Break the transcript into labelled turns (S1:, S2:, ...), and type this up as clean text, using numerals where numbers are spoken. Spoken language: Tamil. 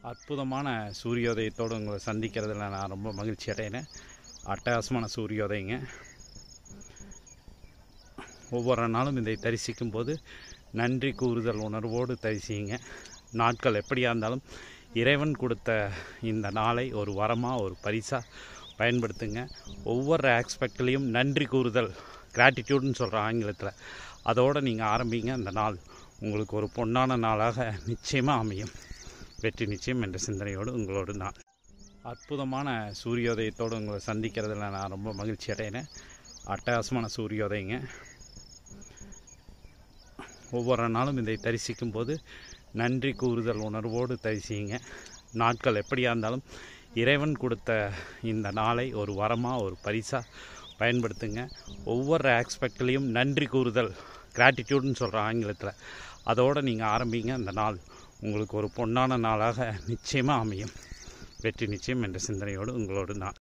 S1: அற்புதமான சூரியோதயத்தோடு உங்களை சந்திக்கிறதுல நான் ரொம்ப மகிழ்ச்சி அடைகிறேன். அட்டகாசமான சூரியோதயங்க. ஒவ்வொரு நாளும் இதை தரிசிக்கும் போது நன்றி கூறுதல் உணர்வோடு தரிசிங்க. நாட்கள் எப்படியா இருந்தாலும் இறைவன் கொடுத்த இந்த நாளை ஒரு வரமாக ஒரு பரிசாக பயன்படுத்துங்க. ஒவ்வொரு ஆஸ்பெக்ட்லேயும் நன்றி கூறுதல், கிராட்டிடியூட்னு சொல்கிறேன் ஆங்கிலத்தில், அதோடு நீங்கள் ஆரம்பிங்க. அந்த நாள் உங்களுக்கு ஒரு பொன்னான நாளாக நிச்சயமாக அமையும். வெற்றி நிச்சயம் என்ற சிந்தனையோடு உங்களோடு நான் அற்புதமான சூரியோதயத்தோடு உங்களை சந்திக்கிறதுல நான் ரொம்ப மகிழ்ச்சி அடைகிறேன். அட்டகாசமான சூரியோதயங்க. ஒவ்வொரு நாளும் இதை தரிசிக்கும் போது நன்றி கூறுதல் உணர்வோடு தரிசிங்க. நாட்கள் எப்படியா இருந்தாலும் இறைவன் கொடுத்த இந்த நாளை ஒரு வரமாக ஒரு பரிசாக பயன்படுத்துங்க. ஒவ்வொரு ஆஸ்பெக்ட்லேயும் நன்றி கூறுதல், கிராட்டிடியூட்னு சொல்கிறேன் ஆங்கிலத்தில், அதோடு நீங்கள் ஆரம்பிங்க. அந்த நாள் உங்களுக்கு ஒரு பொன்னான நாளாக நிச்சயமாக அமையும். வெற்றி நிச்சயம் என்ற சிந்தனையோடு உங்களோடு நான்